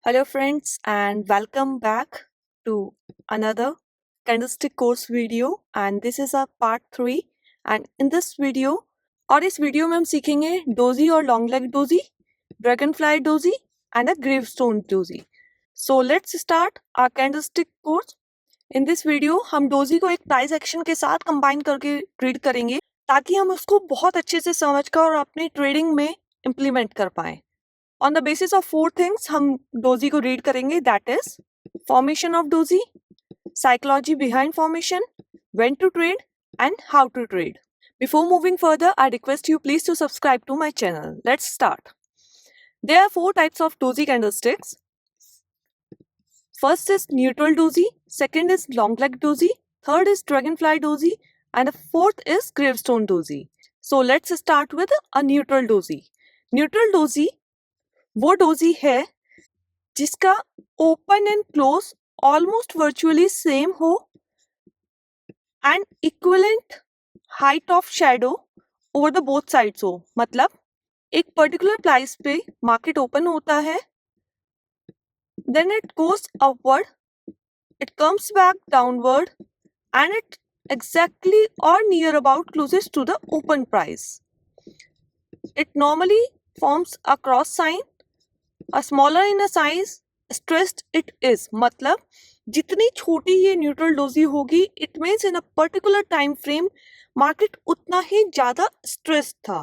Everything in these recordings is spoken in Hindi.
Hello, friends, and welcome back to another candlestick course video. And this is our part 3. And in this video, और इस वीडियो में हम सीखेंगे डोजी और long leg doji, dragonfly doji and a gravestone doji. So let's start our candlestick course. In this video हम डोजी को एक प्राइस एक्शन के साथ कंबाइन करके ट्रेड करेंगे ताकि हम उसको बहुत अच्छे से समझकर और अपनी ट्रेडिंग में इम्प्लीमेंट कर पाएं. On the basis of 4 things हम डोजी को रीड करेंगे, that is formation of doji, psychology behind formation, when to trade and how to trade. Before moving further, I request you please to subscribe to my channel. Let's start. There are 4 types of doji candlesticks. First is neutral doji, second is long leg doji, third is dragonfly doji and the fourth is gravestone doji. So let's start with a neutral doji. Neutral doji वो डोजी है जिसका open and close almost virtually same हो and equivalent height of shadow over the both sides हो. मतलब एक पर्टिकुलर प्राइस पे मार्केट ओपन होता है, then it goes upward, it comes back downward and it exactly or near about closest to the open price. It normally forms a cross sign. Smaller in size stressed it is. मतलब जितनी छोटी ये न्यूट्रल डोजी होगी, it means in a particular time frame market उतना ही ज्यादा स्ट्रेस था,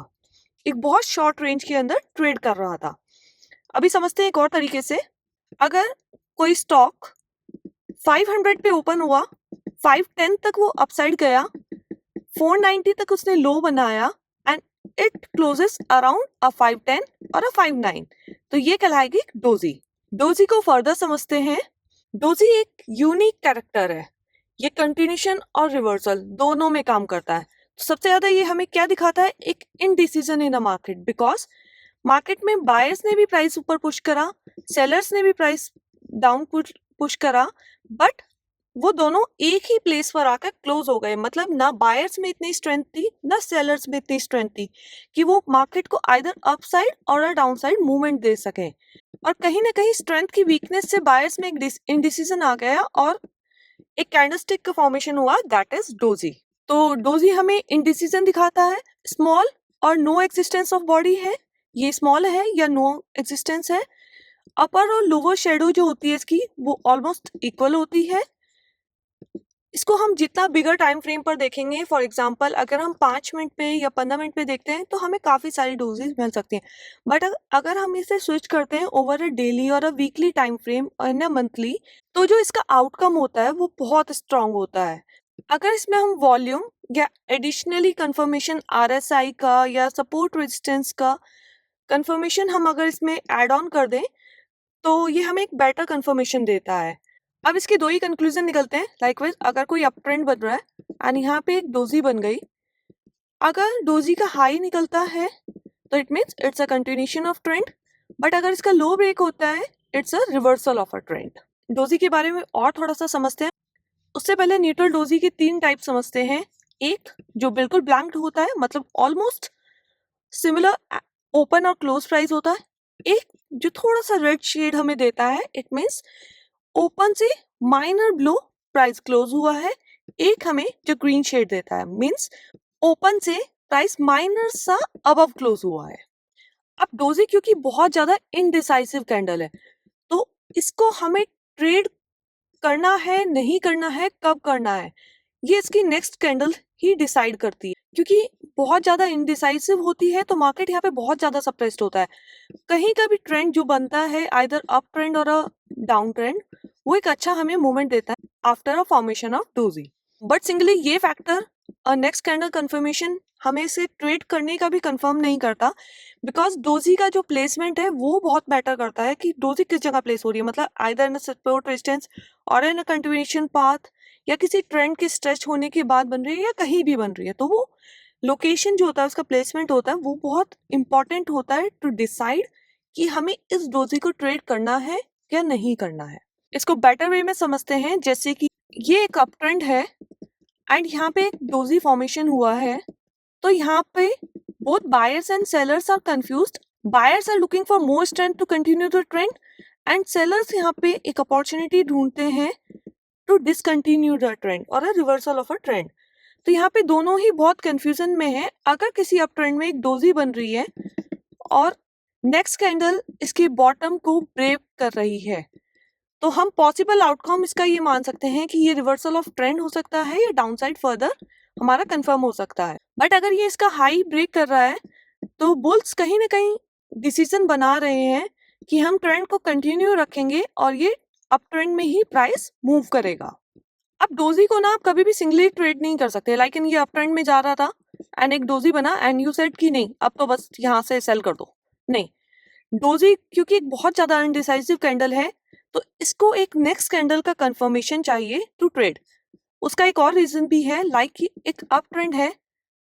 एक बहुत शॉर्ट रेंज के अंदर ट्रेड कर रहा था. अभी समझते हैं एक और तरीके से. अगर कोई स्टॉक 500 पे ओपन हुआ, 510 तक वो अपसाइड गया, 490 तक उसने लो बनाया एंड इट क्लोजेस अराउंड अ 510 और अ 59, तो ये कहलाएगी डोजी. डोजी को फर्दर समझते हैं. डोजी एक यूनिक कैरेक्टर है, ये कंटिन्यूशन और रिवर्सल दोनों में काम करता है. तो सबसे ज्यादा ये हमें क्या दिखाता है, एक indecision in the market. Because market में बायर्स ने भी प्राइस ऊपर पुश करा, सेलर्स ने भी प्राइस डाउन पुश करा, बट वो दोनों एक ही प्लेस पर आकर क्लोज हो गए. मतलब ना बायर्स में इतनी स्ट्रेंथ थी ना सेलर्स में इतनी स्ट्रेंथ थी कि वो मार्केट को आइदर अप साइड और डाउन साइड मूवमेंट दे सके. और कहीं ना कहीं स्ट्रेंथ की वीकनेस से बायर्स में एक इनडिसीजन आ गया और एक कैंडलस्टिक का फॉर्मेशन हुआ, दैट इज डोजी. तो डोजी हमें इनडिसीजन दिखाता है. स्मॉल और नो एक्सिस्टेंस ऑफ बॉडी है, ये स्मॉल है या नो एक्सिस्टेंस है. अपर और लोअर शेडो जो होती है इसकी वो ऑलमोस्ट इक्वल होती है. इसको हम जितना बिगर टाइम फ्रेम पर देखेंगे, फॉर एग्जांपल अगर हम 5 मिनट पे या 15 मिनट पे देखते हैं तो हमें काफ़ी सारी डोजेज मिल सकती हैं. बट अगर हम इसे स्विच करते हैं ओवर अ डेली और अ वीकली टाइम फ्रेम और अ मंथली, तो जो इसका आउटकम होता है वो बहुत स्ट्रांग होता है. अगर इसमें हम वॉल्यूम या एडिशनली कंफर्मेशन RSI का या सपोर्ट रेजिस्टेंस का कंफर्मेशन हम अगर इसमें ऐड ऑन कर दें तो ये हमें एक बेटर कंफर्मेशन देता है. अब इसके 2 ही कंक्लूजन निकलते हैं. लाइकवाइज अगर कोई अप ट्रेंड बन रहा है एंड यहाँ पे एक डोजी बन गई, अगर डोजी का हाई निकलता है तो it means it's a continuation of trend, but अगर इसका लो ब्रेक होता है it's a reversal of a trend. Doji के बारे में और थोड़ा सा समझते हैं. उससे पहले न्यूट्रल डोजी के 3 टाइप समझते हैं. एक जो बिल्कुल ब्लैंक्ड होता है, मतलब ऑलमोस्ट सिमिलर ओपन और क्लोज प्राइस होता है. एक जो थोड़ा सा रेड शेड हमें देता है, इट मीन्स ओपन से माइनर ब्लो प्राइस क्लोज हुआ है. एक हमें जो ग्रीन शेड देता है, मींस ओपन से प्राइस माइनर सा अबव क्लोज हुआ है. अब डोजी क्योंकि बहुत ज्यादा इनडिसाइसिव कैंडल है, तो इसको हमें ट्रेड करना है नहीं करना है, कब करना है, ये इसकी नेक्स्ट कैंडल ही डिसाइड करती है. क्योंकि बहुत ज्यादा इनडिसाइसिव होती है तो मार्केट यहाँ पे बहुत ज्यादा सप्रेस्ड होता है. कहीं का भी ट्रेंड जो बनता है, आइदर अप ट्रेंड और अ डाउन ट्रेंड, वो एक अच्छा हमें मूवमेंट देता है after a formation of doji. But singly ये फैक्टर नेक्स्ट कैंडल कंफर्मेशन हमें इसे ट्रेड करने का भी कंफर्म नहीं करता. बिकॉज डोजी का जो प्लेसमेंट है वो बहुत मैटर करता है कि डोजी किस जगह प्लेस हो रही है. मतलब आइदर इन सपोर्ट रेजिस्टेंस और इन कंटिन्यूएशन पाथ, या किसी ट्रेंड के स्ट्रेच होने के बाद बन रही है या कहीं भी बन रही है. तो वो लोकेशन जो होता है, उसका प्लेसमेंट होता है, वो बहुत इंपॉर्टेंट होता है टू डिसाइड कि हमें इस डोजी को ट्रेड करना है या नहीं करना है. इसको बेटर वे में समझते हैं. जैसे कि ये एक अप ट्रेंड है एंड यहाँ पे एक डोजी फॉर्मेशन हुआ है, तो यहाँ पे both buyers and sellers are confused. Buyers are looking for more strength to continue the trend and sellers यहाँ पे एक अपॉर्चुनिटी ढूंढते हैं टू डिसकंटिन्यू द ट्रेंड और अ रिवर्सल ऑफ अ ट्रेंड। तो यहाँ पे दोनों ही बहुत कंफ्यूजन में है। अगर किसी अप ट्रेंड में एक डोजी बन रही है और नेक्स्ट कैंडल इसके बॉटम को ब्रेक कर रही है, तो हम पॉसिबल आउटकम इसका ये मान सकते हैं कि ये रिवर्सल ऑफ ट्रेंड हो सकता है या डाउनसाइड फर्दर हमारा कंफर्म हो सकता है। बट अगर ये इसका हाई ब्रेक कर रहा है तो बुल्स कहीं ना कहीं डिसीजन बना रहे हैं कि हम ट्रेंड को कंटिन्यू रखेंगे और ये अप ट्रेंड में ही प्राइस मूव करेगा। अब डोजी को ना आप कभी भी सिंगली ट्रेड नहीं कर सकते। लाइक ये अप ट्रेंड में जा रहा था एंड एक डोजी बना एंड यू सेड कि नहीं अब तो बस यहाँ से सेल कर दो। नहीं, डोजी क्योंकि एक बहुत ज्यादा अनडिसाइसिव कैंडल है तो इसको एक नेक्स्ट कैंडल का कंफर्मेशन चाहिए टू ट्रेड। उसका एक और रीजन भी है, लाइक एक अप ट्रेंड है,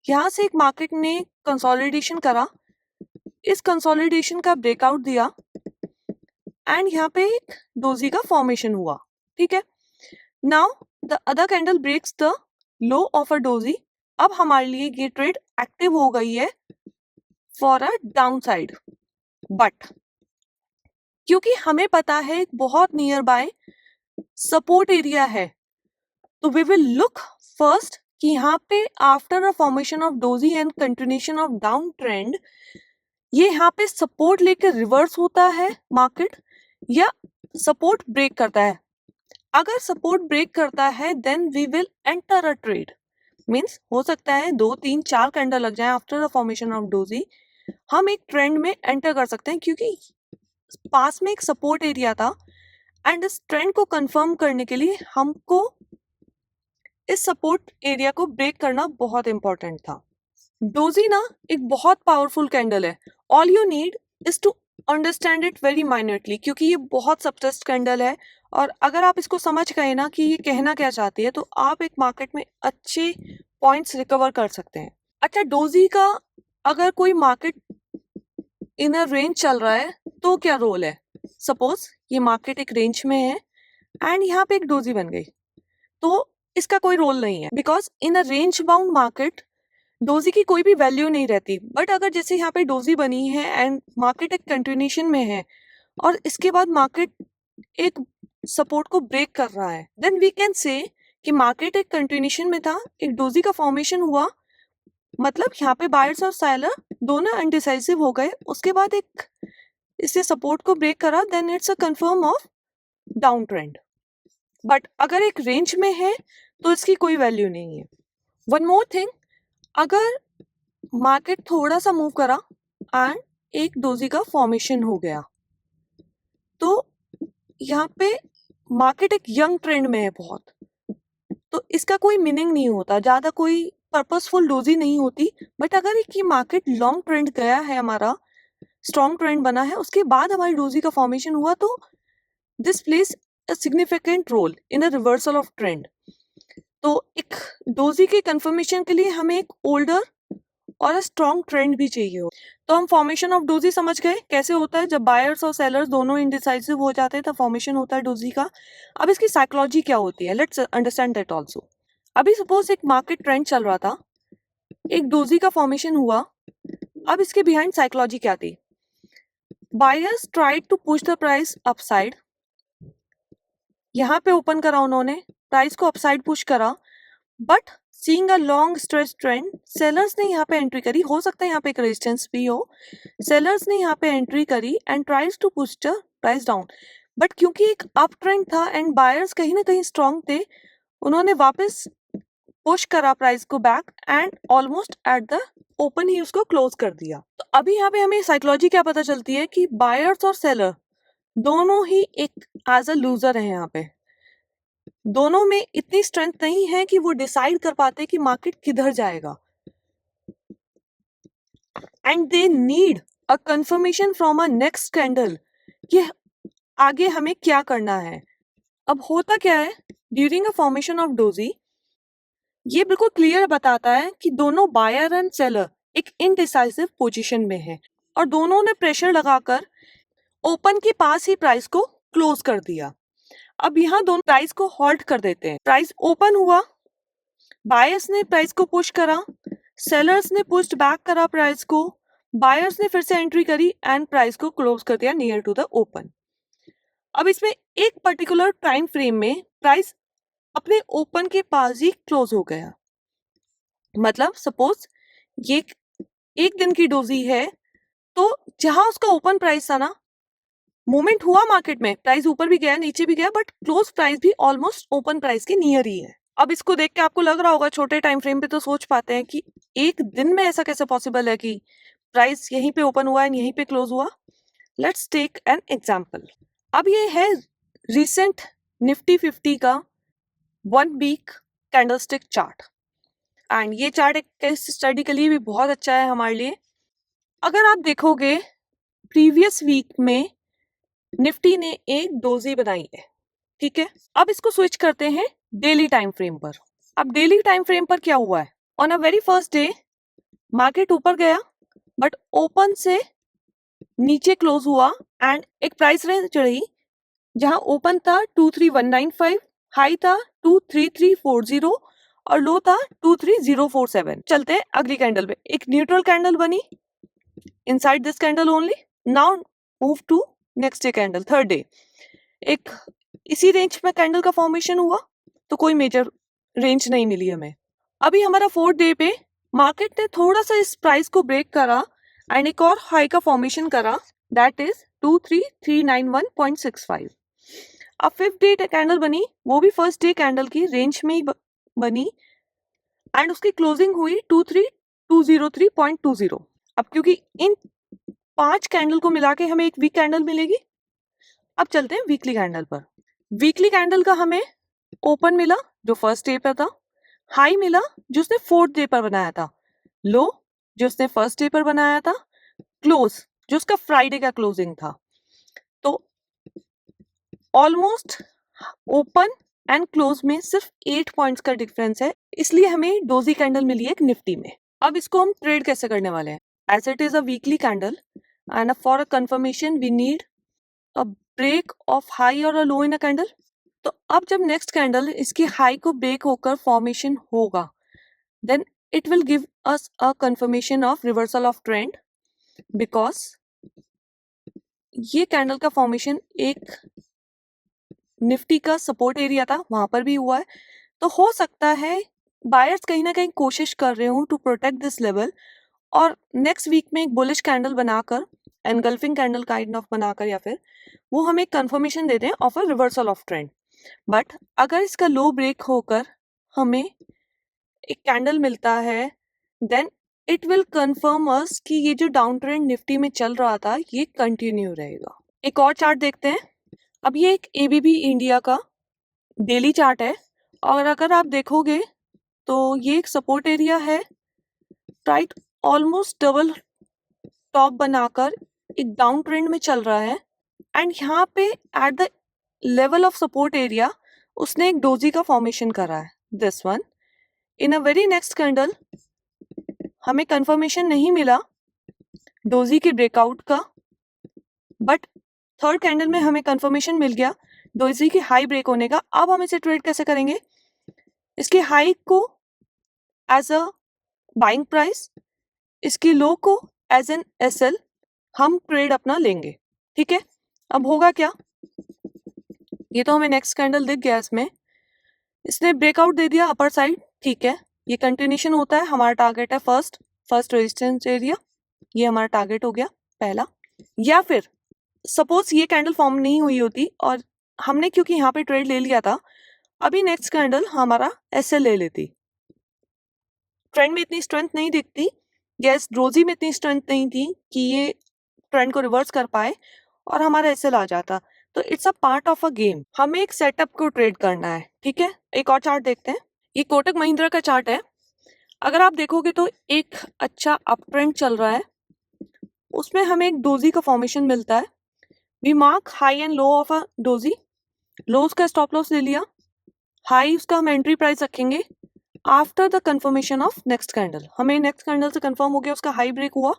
यहाँ से एक मार्केट ने कंसोलिडेशन करा, इस कंसोलिडेशन का ब्रेकआउट दिया एंड यहाँ पे एक डोजी का फॉर्मेशन हुआ। ठीक है, now the other candle breaks the low of a doji. अब हमारे लिए ये ट्रेड एक्टिव हो गई है for a down side. But क्योंकि हमें पता है एक बहुत नियर बाय सपोर्ट एरिया है, तो वी विल लुक फर्स्ट कि यहाँ पे after a formation of doji and continuation of down trend ये यहाँ पे सपोर्ट लेकर रिवर्स होता है मार्केट या सपोर्ट ब्रेक करता है। अगर सपोर्ट ब्रेक करता है then we will enter a trade. Means हो सकता है 2 3 4 कैंडल लग जाए after the formation of doji, हम एक ट्रेंड में एंटर कर सकते हैं क्योंकि पास में एक सपोर्ट एरिया था एंड इस ट्रेंड को कंफर्म करने के लिए हमको इस सपोर्ट एरिया को ब्रेक करना बहुत इंपॉर्टेंट था। डोजी ना एक बहुत पावरफुल कैंडल है। All you need is to understand it very minutely, क्योंकि ये बहुत सबटेस्ट कैंडल है और अगर आप इसको समझ गए ना कि ये कहना क्या चाहती है तो आप एक मार्केट में अच्छे पॉइंट्स रिकवर कर सकते हैं। अच्छा, डोजी का अगर कोई मार्केट इन अ रेंज चल रहा है तो क्या रोल है? सपोज ये मार्केट एक रेंज में है एंड यहाँ पे एक डोजी बन गई तो इसका कोई रोल नहीं है, because in a range bound market doji की कोई भी वैल्यू नहीं रहती। बट अगर जैसे यहाँ पे डोजी बनी है एंड मार्केट एक कंटिन्यूएशन में है और इसके बाद मार्केट एक सपोर्ट को ब्रेक कर रहा है, देन वी कैन से कि मार्केट एक कंटिन्यूएशन में था, एक डोजी का फॉर्मेशन हुआ, मतलब यहाँ पे बायर्स और सेलर दोनों अनडिसाइसिव हो गए, उसके बाद एक इससे सपोर्ट को ब्रेक करा, then it's a confirm of down trend. But अगर एक रेंज में है तो इसकी कोई वैल्यू नहीं है। वन मोर थिंग, अगर मार्केट थोड़ा सा मूव करा एंड एक डोजी का फॉर्मेशन हो गया तो यहाँ पे मार्केट एक यंग ट्रेंड में है बहुत, तो इसका कोई मीनिंग नहीं होता, ज्यादा कोई पर्पसफुल डोजी नहीं होती। बट अगर एक ये मार्केट लॉन्ग ट्रेंड गया है, हमारा स्ट्रॉन्ग ट्रेंड बना है, उसके बाद हमारी डोजी का फॉर्मेशन हुआ तो this plays a significant role in a reversal of trend. तो एक डोजी के कंफर्मेशन के लिए हमें एक ओल्डर और स्ट्रॉन्ग ट्रेंड भी चाहिए हो। तो हम फॉर्मेशन ऑफ डोजी समझ गए कैसे होता है, जब बायर्स और सेलर्स दोनों इनडिसाइसिव हो जाते हैं तब फॉर्मेशन होता है डोजी का। अब इसकी साइकोलॉजी क्या होती है, लेट्स अंडरस्टैंड दैट आल्सो। अभी सपोज एक मार्केट ट्रेंड चल रहा था, एक डोजी का फॉर्मेशन हुआ, अब इसके बिहाइंड साइकोलॉजी क्या थी? Buyers tried to push the price upside, यहाँ पे ओपन करा उन्होंने, प्राइस को अपसाइड पुश करा, but seeing a long stretch trend sellers ने यहाँ पे एंट्री करी, हो सकता है यहाँ पे एक रेजिस्टेंस भी हो, सेलर्स ने यहाँ पे एंट्री करी and tries to push the price down. But क्योंकि एक अप ट्रेंड था एंड बायर्स कहीं ना कहीं स्ट्रॉन्ग थे, उन्होंने वापस पुश करा प्राइस को back and almost at the open ही उसको क्लोज कर दिया। तो अभी यहाँ पे हमें साइकोलॉजी क्या पता चलती है कि बायर्स और सेलर दोनों ही एक एज अ लूजर है। यहाँ पे दोनों में इतनी स्ट्रेंथ नहीं है कि वो डिसाइड कर पाते कि मार्केट किधर जाएगा and they need a confirmation from a next candle कि आगे हमें क्या करना है। अब होता क्या है, during a formation of doji ये बिल्कुल क्लियर बताता है कि दोनों बायर एंड सेलर एक इनडिसाइसिव पोजीशन में है और दोनों ने प्रेशर लगाकर ओपन के पास ही प्राइस को क्लोज कर दिया। अब यहाँ दोनों प्राइस को हॉल्ट कर देते हैं, प्राइस ओपन हुआ, बायर्स ने प्राइस को पुश करा, सेलर्स ने पुश बैक करा प्राइस को, बायर्स ने फिर से एंट्री करी एंड प्राइस को क्लोज कर दिया नियर टू द ओपन। अब इसमें एक पर्टिकुलर टाइम फ्रेम में प्राइस अपने ओपन के पास ही क्लोज हो गया। मतलब सपोज ये एक दिन की डोजी है, तो जहां उसका ओपन प्राइस था ना, मूवमेंट हुआ मार्केट में, प्राइस ऊपर भी गया नीचे भी गया, बट क्लोज प्राइस भी ऑलमोस्ट ओपन प्राइस के नियर ही है। अब इसको देख के आपको लग रहा होगा छोटे टाइम फ्रेम पे तो सोच पाते हैं कि एक दिन में ऐसा कैसे पॉसिबल है कि प्राइस यहीं पे ओपन हुआ है यहीं पे क्लोज हुआ। Let's take an example. अब ये है रिसेंट निफ्टी 50 का 1 वीक कैंडलस्टिक चार्ट, एंड ये चार्ट एक केस स्टडी के लिए भी बहुत अच्छा है हमारे लिए। अगर आप देखोगे प्रीवियस वीक में निफ्टी ने एक डोजी बनाई है, ठीक है। अब इसको स्विच करते हैं डेली टाइम फ्रेम पर। अब डेली टाइम फ्रेम पर क्या हुआ है, on a very first day market ऊपर गया बट ओपन से नीचे क्लोज हुआ एंड एक प्राइस रेंज चढ़ी जहां ओपन था 23195, हाई था 23340 और लो था 23047। चलते हैं अगली कैंडल पे। एक न्यूट्रल कैंडल बनी inside this candle only. Now move to next day candle, third day. एक इसी रेंज में कैंडल का फॉर्मेशन हुआ, तो कोई मेजर रेंज नहीं मिली हमें। अभी हमारा फोर्थ डे पे मार्केट ने थोड़ा सा इस प्राइस को ब्रेक करा एंड एक और हाई का फॉर्मेशन करा, दैट इज 23391.65। अब फिफ्थ डे कैंडल बनी, वो भी फर्स्ट डे कैंडल की रेंज में ही बनी एंड उसकी क्लोजिंग हुई 23203.20। अब क्योंकि इन 5 कैंडल को मिला के हमें एक वीक कैंडल मिलेगी। अब चलते हैं वीकली कैंडल पर। वीकली कैंडल का हमें ओपन मिला जो फर्स्ट डे पर था, हाई मिला जो उसने फोर्थ डे पर बनाया था, लो जो उसने फर्स्ट डे पर बनाया था, क्लोज जो उसका फ्राइडे का क्लोजिंग था। तो ऑलमोस्ट ओपन एंड क्लोज में सिर्फ 8 पॉइंट्स का डिफरेंस है, इसलिए हमें डोजी कैंडल मिली है एक निफ्टी में। अब इसको हम ट्रेड कैसे करने वाले हैं, as it is a weekly candle and for a confirmation we need a break of high और a low in a candle. तो अब जब नेक्स्ट कैंडल इसकी हाई को ब्रेक होकर फॉर्मेशन होगा, then it will give us a confirmation of reversal of trend, because ये कैंडल का फॉर्मेशन एक निफ्टी का सपोर्ट एरिया था, वहां पर भी हुआ है। तो हो सकता है बायर्स कहीं ना कहीं कोशिश कर रहे हो टू प्रोटेक्ट दिस लेवल और नेक्स्ट वीक में एक बुलिश कैंडल बनाकर, एनगल्फिंग कैंडल काइंड ऑफ बनाकर, या फिर वो हमें कंफर्मेशन देते हैं of a reversal of trend. But अगर इसका लो ब्रेक होकर हमें एक कैंडल मिलता है, देन इट विल कंफर्म अस कि ये जो डाउन ट्रेंड निफ्टी में चल रहा था ये कंटिन्यू रहेगा। एक और चार्ट देखते हैं। अब ये एक एबीबी इंडिया का डेली चार्ट है और अगर आप देखोगे तो ये एक सपोर्ट एरिया है, राइट, ऑलमोस्ट डबल टॉप बनाकर एक डाउन ट्रेंड में चल रहा है एंड यहाँ पे at the level of support area उसने एक डोजी का फॉर्मेशन करा है, this one. In a very next candle हमें कंफर्मेशन नहीं मिला डोजी के ब्रेकआउट का, बट थर्ड कैंडल में हमें कंफर्मेशन मिल गया डोजी की हाई ब्रेक होने का। अब हम इसे ट्रेड कैसे करेंगे, इसकी हाई को एज अ बाइंग प्राइस, इसकी लो को एज एन एसएल हम ट्रेड अपना लेंगे, ठीक है। अब होगा क्या, ये तो हमें नेक्स्ट कैंडल दिख गया, इसमें इसने ब्रेकआउट दे दिया अपर साइड, ठीक है, ये कंटिन्यूशन होता है। हमारा टारगेट है फर्स्ट रेजिस्टेंस एरिया, ये हमारा टारगेट हो गया पहला। या फिर सपोज ये कैंडल फॉर्म नहीं हुई होती और हमने क्योंकि यहाँ पे ट्रेड ले लिया था, अभी नेक्स्ट कैंडल हमारा एसएल ले लेती। ट्रेंड में इतनी स्ट्रेंथ नहीं दिखती, यस डोजी में इतनी स्ट्रेंथ नहीं थी कि ये ट्रेंड को रिवर्स कर पाए और हमारा एसएल आ जाता। तो it's a part of a game, हमें एक सेटअप को ट्रेड करना है, ठीक है। एक और चार्ट देखते हैं, ये कोटक महिंद्रा का चार्ट है। अगर आप देखोगे तो एक अच्छा अप ट्रेंड चल रहा है, उसमें हमें एक डोजी का फॉर्मेशन मिलता है। We mark high and low of a doji, low उसका स्टॉप लॉस ले लिया, हाई उसका हम एंट्री प्राइस रखेंगे after the confirmation of next candle. हमें नेक्स्ट कैंडल से कंफर्म हो गया उसका हाई ब्रेक हुआ,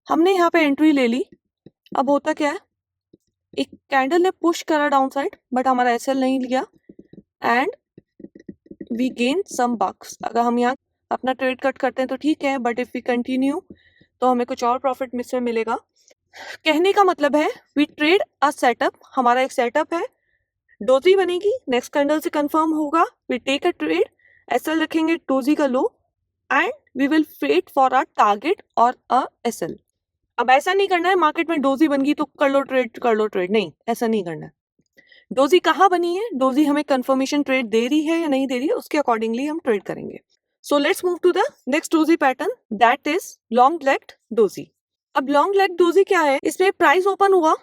हमने यहाँ पे एंट्री ले ली। अब होता क्या है, एक कैंडल ने पुश करा डाउन साइड बट हमारा एसएल नहीं लिया एंड वी गेन सम बक्स। अगर हम यहाँ अपना ट्रेड कट करते हैं तो ठीक है, बट इफ वी कंटिन्यू तो हमें कुछ और प्रॉफिट मिस में मिलेगा। कहने का मतलब है वी ट्रेड अ सेटअप, हमारा एक सेटअप है, डोजी बनेगी, नेक्स्ट कैंडल से कंफर्म होगा, we take a trade, SL रखेंगे डोजी का low and we will wait for a target or a SL. अब ऐसा नहीं करना है मार्केट में डोजी बन गई तो कर लो ट्रेड, नहीं, ऐसा नहीं करना है। डोजी कहाँ बनी है, डोजी हमें कंफर्मेशन ट्रेड दे रही है या नहीं दे रही है, उसके अकॉर्डिंगली हम ट्रेड करेंगे। So let's move to the next doji pattern, that is long legged doji. अब लॉन्ग लेग डोजी क्या है, इसमें प्राइस ओपन हुआ,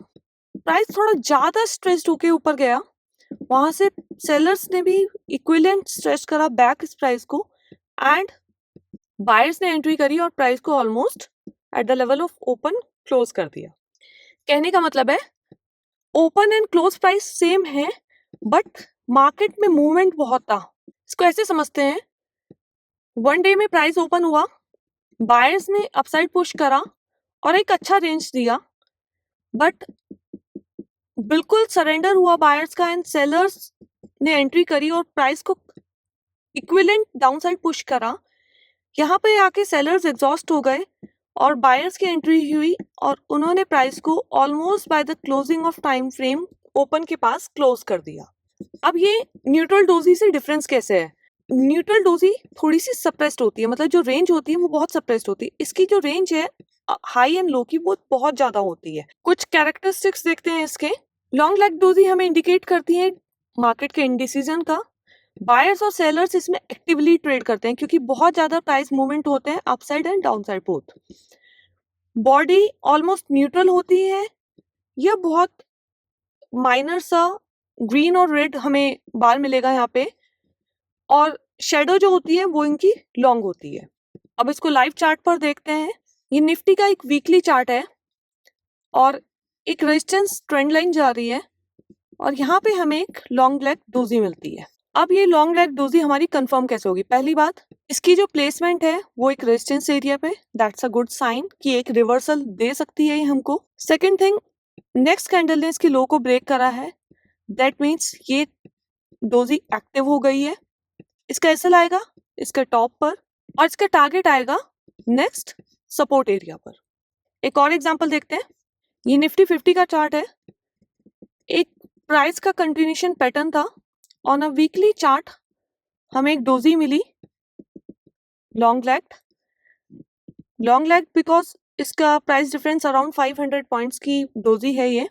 प्राइस थोड़ा ज्यादा स्ट्रेच होके ऊपर गया, वहां से सेलर्स ने भी इक्विवेलेंट स्ट्रेच करा बैक इस प्राइस को एंड बायर्स ने एंट्री करी और प्राइस को almost at the level of open close कर दिया। कहने का मतलब है open and close price same है बट मार्केट में मूवमेंट बहुत था। इसको ऐसे समझते हैं, वन डे में प्राइस ओपन हुआ, बायर्स ने अपसाइड पुश करा और एक अच्छा रेंज दिया, बट बिल्कुल सरेंडर हुआ बायर्स का एंड सेलर्स ने एंट्री करी और प्राइस को इक्विवेलेंट डाउनसाइड पुश करा। यहाँ पे आके सेलर्स एग्जॉस्ट हो गए और बायर्स की एंट्री हुई और उन्होंने प्राइस को almost by the closing of time frame open के पास क्लोज कर दिया। अब ये न्यूट्रल डोजी से डिफरेंस कैसे है, न्यूट्रल डोजी थोड़ी सी सप्रेस्ड होती है, मतलब जो रेंज होती है वो बहुत सप्रेस्ड होती है, इसकी जो रेंज है हाई एंड लो की वो बहुत ज्यादा होती है। कुछ कैरेक्टरिस्टिक्स देखते हैं इसके। लॉन्ग लेग डोजी हमें इंडिकेट करती है मार्केट के इंडिसीजन का, बायर्स और सेलर्स इसमें एक्टिवली ट्रेड करते हैं क्योंकि बहुत ज्यादा प्राइस मूवमेंट होते हैं upside and downside both. Body almost neutral होती है, यह बहुत माइनर सा ग्रीन और रेड हमें बार मिलेगा यहाँ पे, और शेडो जो होती है वो इनकी लॉन्ग होती है। अब इसको लाइव चार्ट पर देखते हैं। ये निफ्टी का एक वीकली चार्ट है और एक रेजिस्टेंस ट्रेंड लाइन जा रही है और यहाँ पे हमें एक लॉन्ग लेग डोजी मिलती है। अब ये लॉन्ग लेग डोजी हमारी कंफर्म कैसे होगी, पहली बात इसकी जो प्लेसमेंट है वो एक रेजिस्टेंस एरिया पे, दैट्स अ गुड साइन कि एक रिवर्सल दे सकती है ये हमको। सेकंड थिंग, नेक्स्ट कैंडल ने इसकी लो को ब्रेक करा है, दैट मीन्स ये डोजी एक्टिव हो गई है। इसका एसएल आएगा इसके टॉप पर और इसका टारगेट आएगा नेक्स्ट सपोर्ट एरिया पर। एक और एग्जांपल देखते हैं, ये निफ्टी 50 का चार्ट है, एक प्राइस का कंटिन्यूशन पैटर्न था, ऑन अ वीकली चार्ट हमें एक डोजी मिली लॉन्ग लेग बिकॉज इसका प्राइस डिफरेंस अराउंड 500 पॉइंट्स की डोजी है ये।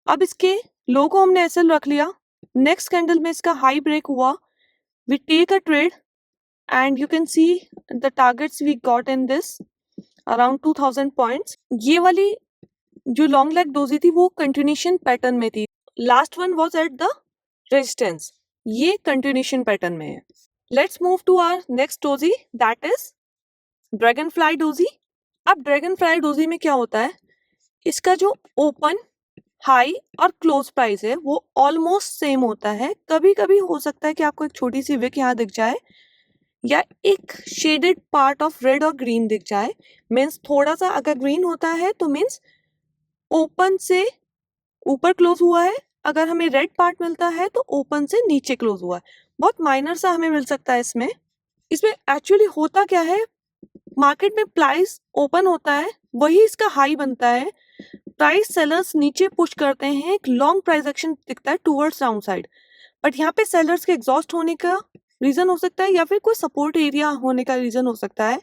अब इसके लो को हमने एसएल रख लिया, नेक्स्ट कैंडल में इसका हाई ब्रेक हुआ, we take a trade and you can see the targets we got in this around 2000 points। ये वाली जो लॉन्ग लेग डोजी थी वो कंटिन्यूशन पैटर्न में थी, last one was at the resistance, ये कंटिन्यूशन पैटर्न में है। Let's move to our next doji that is dragonfly doji. अब ड्रैगन फ्लाई डोजी में क्या होता है, इसका जो ओपन हाई और क्लोज प्राइस है वो ऑलमोस्ट सेम होता है, कभी कभी हो सकता है कि आपको एक छोटी सी विक यहाँ दिख जाए या एक शेडेड पार्ट ऑफ रेड और ग्रीन दिख जाए, मीन्स थोड़ा सा अगर ग्रीन होता है तो मीन्स ओपन से ऊपर क्लोज हुआ है, अगर हमें रेड पार्ट मिलता है तो ओपन से नीचे क्लोज हुआ है, बहुत माइनर सा हमें मिल सकता है इसमें। इसमें एक्चुअली होता क्या है, मार्केट में प्राइस ओपन होता है वही इसका हाई बनता है, प्राइस सेलर्स नीचे पुश करते हैं, एक लॉन्ग प्राइस एक्शन दिखता है टूवर्ड्स डाउन साइड, बट यहाँ पे सेलर्स के एग्जॉस्ट होने का रीजन हो सकता है या फिर कोई सपोर्ट एरिया होने का रीजन हो सकता है,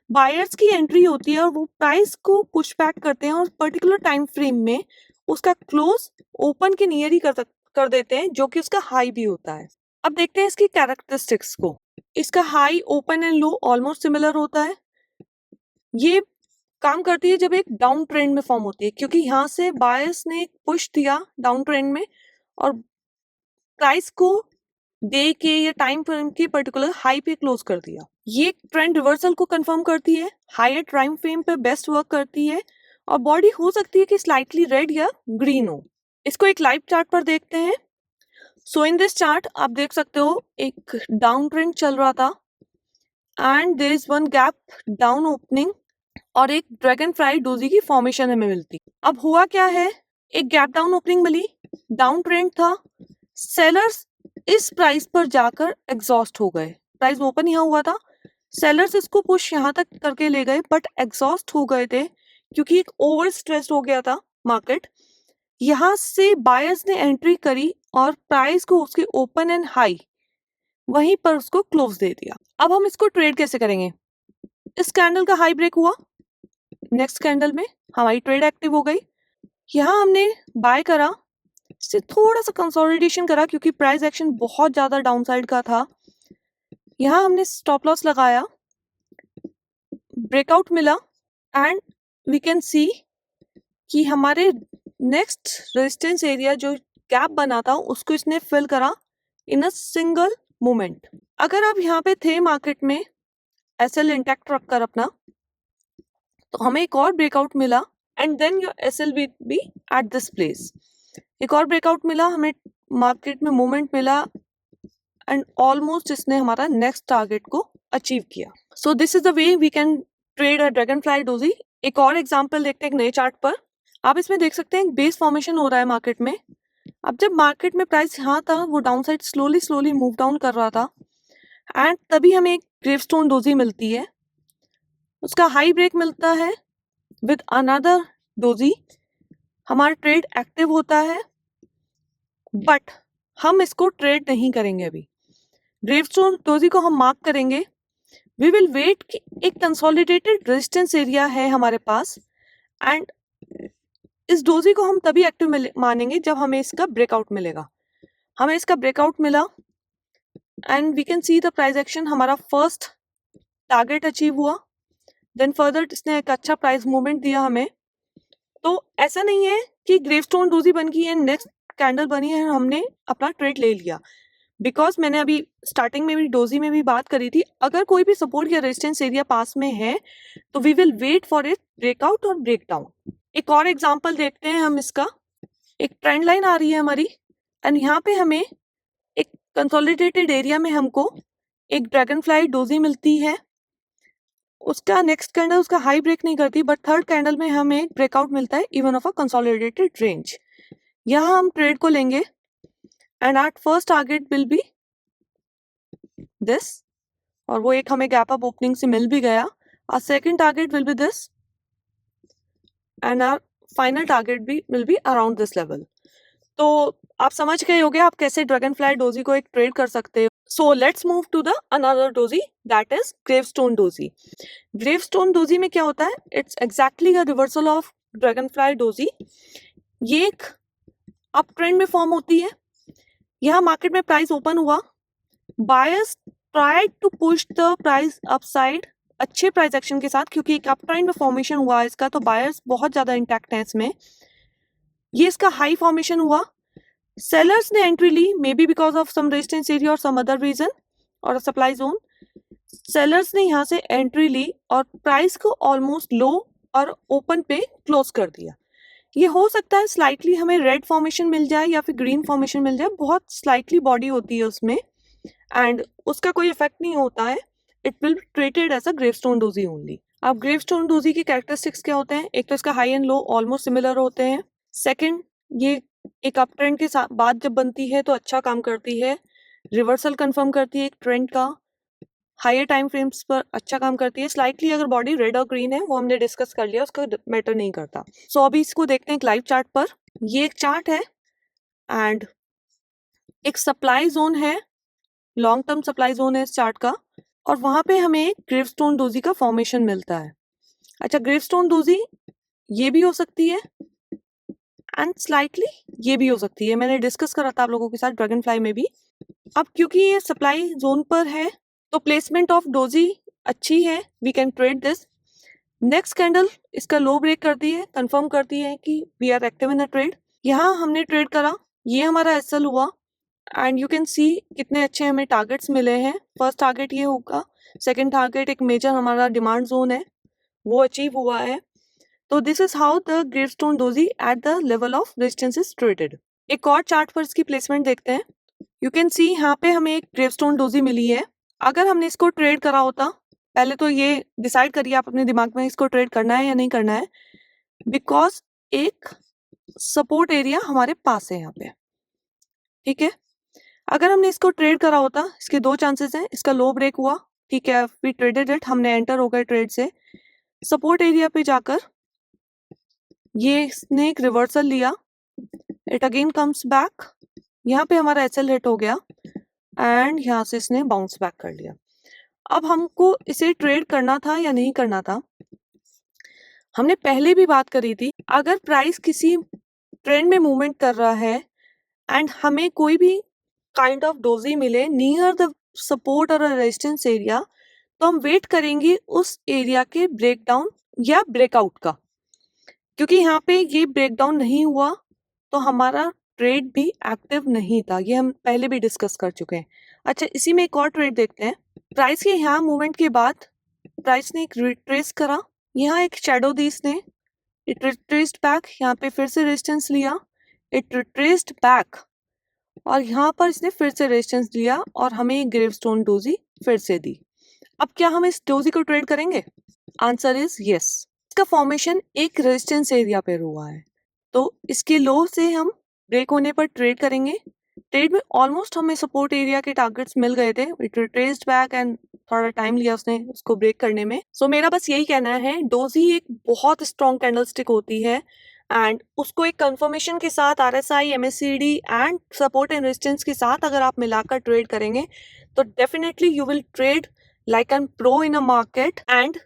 बायर्स की एंट्री होती है और वो प्राइस को पुश बैक करते हैं और पर्टिकुलर टाइम फ्रेम में उसका क्लोज ओपन के नियर ही कर देते हैं जो कि उसका हाई भी होता है। अब देखते हैं इसकी कैरेक्टरिस्टिक्स को, इसका high open and low almost similar होता है, ये काम करती है जब एक डाउन ट्रेंड में फॉर्म होती है क्योंकि यहाँ से बायर्स ने पुश दिया डाउन ट्रेंड में और प्राइस को डे के या टाइम फ्रेम के पर्टिकुलर हाई पे क्लोज कर दिया, ये ट्रेंड रिवर्सल को कंफर्म करती है, हायर टाइम फ्रेम पे बेस्ट वर्क करती है और बॉडी हो सकती है कि स्लाइटली रेड या ग्रीन हो। इसको एक लाइव चार्ट पर देखते हैं। सो इन दिस चार्ट आप देख सकते हो एक डाउन ट्रेंड चल रहा था and there is one gap down opening और एक ड्रैगन फ्लाई डोजी की फॉर्मेशन हमें मिलती। अब हुआ क्या है, एक गैप डाउन ओपनिंग मिली, डाउन ट्रेंड था, सेलर्स इस प्राइस पर जाकर एग्जॉस्ट हो गए, प्राइस ओपन यहाँ हुआ था, सेलर्स इसको पुश यहाँ तक करके ले गए बट एग्जॉस्ट हो गए थे क्योंकि एक ओवर स्ट्रेस्ड हो गया था मार्केट। यहाँ से बायर्स ने एंट्री करी और प्राइस को उसके ओपन एंड हाई वहीं पर उसको क्लोज दे दिया। अब हम इसको ट्रेड कैसे करेंगे? इस कैंडल का हाई ब्रेक हुआ, नेक्स्ट कैंडल में हमारी ट्रेड एक्टिव हो गई। यहाँ हमने बाय करा, इससे थोड़ा सा कंसोलिडेशन करा क्योंकि प्राइस एक्शन बहुत ज्यादा डाउनसाइड का था। यहाँ हमने स्टॉप लॉस लगाया, ब्रेकआउट मिला एंड वी कैन सी कि हमारे नेक्स्ट रेजिस्टेंस एरिया जो गैप बना था उसको इसने फिल करा इन अ सिंगल मोमेंट। अगर आप यहाँ पे थे मार्केट में एसएल इंटैक्ट रखकर अपना, तो हमें एक और ब्रेकआउट मिला and then your SL will be at this place. एक और ब्रेकआउट मिला, हमें मार्केट में मूवमेंट मिला एंड ऑलमोस्ट इसने हमारा नेक्स्ट टारगेट को अचीव किया। So this is the way we can trade a dragonfly doji. एक और एग्जांपल देखते हैं एक नए चार्ट पर। आप इसमें देख सकते हैं एक बेस फॉर्मेशन हो रहा है मार्केट में। अब जब मार्केट में प्राइस यहाँ था, वो down side slowly move down कर रहा था एंड तभी हमें एक ग्रेवस्टोन डोजी मिलती है, उसका हाई ब्रेक मिलता है विद अनदर डोजी, हमारा ट्रेड एक्टिव होता है। बट हम इसको ट्रेड नहीं करेंगे अभी। ग्रेवस्टोन डोजी को हम मार्क करेंगे, वी विल वेट कि एक कंसोलिडेटेड रेजिस्टेंस एरिया है हमारे पास एंड इस डोजी को हम तभी एक्टिव मानेंगे जब हमें इसका ब्रेकआउट मिलेगा। हमें इसका ब्रेकआउट मिला and we can see the price action, हमारा फर्स्ट टारगेट अचीव हुआ, देन फर्दर इसने एक अच्छा प्राइस मूवमेंट दिया हमें। तो ऐसा नहीं है कि ग्रेवस्टोन डोजी बन गई है, नेक्स्ट कैंडल बनी है, हमने अपना ट्रेड ले लिया। बिकॉज मैंने अभी स्टार्टिंग में भी डोजी में भी बात करी थी, अगर कोई भी सपोर्ट या रेजिस्टेंस एरिया पास में है तो we will wait for it breakout और ब्रेकडाउन। एक और एग्जांपल देखते हैं हम इसका। एक ट्रेंड लाइन आ रही है हमारी एंड यहाँ पे हमें एक कंसोलिडेटेड एरिया में हमको एक ड्रैगन फ्लाई डोजी मिलती है। उसका नेक्स्ट कैंडल उसका हाई ब्रेक नहीं करती, बट थर्ड कैंडल में हमें एक ब्रेकआउट मिलता है even of a consolidated range. यहाँ हम ट्रेड को लेंगे and our first target will be this, और वो एक हमें गैप अप ओपनिंग से मिल भी गया। Our second target will be this and our final target भी will be around this level. तो आप समझ गए होंगे आप कैसे ड्रैगन फ्लाई डोजी को एक ट्रेड कर सकते हो। So let's move to the another doji, that is gravestone doji. Gravestone doji में क्या होता है? It's exactly a reversal of dragonfly doji. ये एक अप ट्रेंड में फॉर्म होती है। यहाँ मार्केट में प्राइस ओपन हुआ, buyers tried to push the price upside अच्छे प्राइस एक्शन के साथ, क्योंकि एक अप ट्रेंड में फॉर्मेशन हुआ इसका, तो बायर्स बहुत ज्यादा इंटैक्ट है इसमें। ये इसका हाई फॉर्मेशन हुआ, सेलर्स ने एंट्री ली, maybe because of some resistance area और सम अदर रीजन और सप्लाई जोन। सेलर्स ने यहाँ से एंट्री ली और प्राइस को ऑलमोस्ट लो और ओपन पे क्लोज कर दिया। ये हो सकता है स्लाइटली हमें रेड फॉर्मेशन मिल जाए या फिर ग्रीन फॉर्मेशन मिल जाए, बहुत स्लाइटली बॉडी होती है उसमें एंड उसका कोई इफेक्ट नहीं होता है। It will be treated as a gravestone doji only. अब ग्रेवस्टोन डोजी की कैरेक्टरिस्टिक्स क्या होते हैं? एक तो इसका high and low almost similar होते हैं। सेकंड, ये एक अप ट्रेंड के बाद जब बनती है तो अच्छा काम करती है, रिवर्सल कंफर्म करती है एक ट्रेंड का, हायर टाइम फ्रेम्स पर अच्छा काम करती है। स्लाइटली अगर बॉडी रेड और ग्रीन है वो हमने डिस्कस कर लिया, उसका मैटर नहीं करता। सो अभी इसको देखते हैं एक लाइव चार्ट पर। ये एक चार्ट है एंड एक सप्लाई जोन है, लॉन्ग टर्म सप्लाई जोन है इस चार्ट का, और वहां पे हमें एक ग्रेवस्टोन डोजी का फॉर्मेशन मिलता है। अच्छा, ग्रेवस्टोन डोजी ये भी हो सकती है एंड स्लाइटली ये भी हो सकती है, मैंने डिस्कस करा था आप लोगों के साथ ड्रैगन फ्लाई में भी। अब क्योंकि ये सप्लाई जोन पर है तो प्लेसमेंट ऑफ डोजी अच्छी है, we can trade this. Next candle इसका लो ब्रेक करती है, कंफर्म करती है कि we are active in a trade. यहाँ हमने ट्रेड करा, ये हमारा एसएल हुआ एंड यू कैन सी कितने अच्छे हमें टारगेट्स मिले हैं। फर्स्ट टारगेट ये होगा, सेकंड टारगेट एक मेजर हमारा डिमांड जोन है वो अचीव हुआ है। तो this is how the gravestone doji at the level of resistance is traded. एक और चार्ट पर इसकी प्लेसमेंट देखते हैं। यू कैन सी यहाँ पे हमें एक ग्रेवस्टोन डोजी मिली है। अगर हमने इसको ट्रेड करा होता, पहले तो ये डिसाइड करिए आप अपने दिमाग में इसको ट्रेड करना है या नहीं करना है, बिकॉज एक सपोर्ट एरिया हमारे पास है यहाँ पे, ठीक है। अगर हमने इसको ट्रेड करा होता, इसके दो चांसेस हैं, इसका लो ब्रेक हुआ, ठीक है, वी ट्रेडेड इट, हमने एंटर हो गए ट्रेड से, सपोर्ट एरिया पे जाकर ये इसने एक रिवर्सल लिया, इट अगेन कम्स बैक, यहाँ पे हमारा एसएल हिट हो गया एंड यहाँ से इसने बाउंस बैक कर लिया। अब हमको इसे ट्रेड करना था या नहीं करना था, हमने पहले भी बात करी थी, अगर प्राइस किसी ट्रेंड में मूवमेंट कर रहा है एंड हमें कोई भी काइंड ऑफ डोजी मिले नियर द सपोर्ट और रेजिस्टेंस एरिया, तो हम वेट करेंगे उस एरिया के ब्रेकडाउन या ब्रेकआउट का, क्योंकि यहाँ पे ये ब्रेकडाउन नहीं हुआ तो हमारा ट्रेड भी एक्टिव नहीं था, ये हम पहले भी डिस्कस कर चुके हैं। अच्छा, इसी में एक और ट्रेड देखते हैं। प्राइस के यहाँ मूवमेंट के बाद प्राइस ने एक रिट्रेस करा, यहाँ एक शेडो दी इसने, इट रिट्रेस्ड बैक, यहाँ पे फिर से रेजिस्टेंस लिया, इट रिट्रेस्ड बैक और यहाँ पर इसने फिर से रेजिस्टेंस लिया और हमें एक ग्रेवस्टोन डोजी फिर से दी। अब क्या हम इस डोजी को ट्रेड करेंगे? Answer is yes. इसका फॉर्मेशन एक रेजिस्टेंस एरिया पे हुआ है, तो इसके लो से हम ब्रेक होने पर ट्रेड करेंगे। ट्रेड में ऑलमोस्ट हमें सपोर्ट एरिया के टारगेट्स मिल गए थे, इट रिट्रेस्ड बैक एंड थोड़ा टाइम लिया उसने उसको ब्रेक करने में। सो मेरा बस यही कहना है, डोजी एक बहुत स्ट्रॉन्ग कैंडलस्टिक होती है एंड उसको एक कंफर्मेशन के साथ RSI, MSCD and support and resistance के साथ अगर आप मिलाकर ट्रेड करेंगे तो definitely you will trade like an pro in a market. And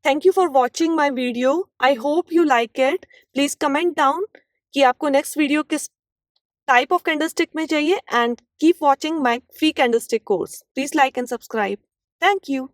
thank you for watching my video. I hope you like it. Please comment down कि आपको next video किस type of candlestick में चाहिए and keep watching my free candlestick course. Please like and subscribe. Thank you.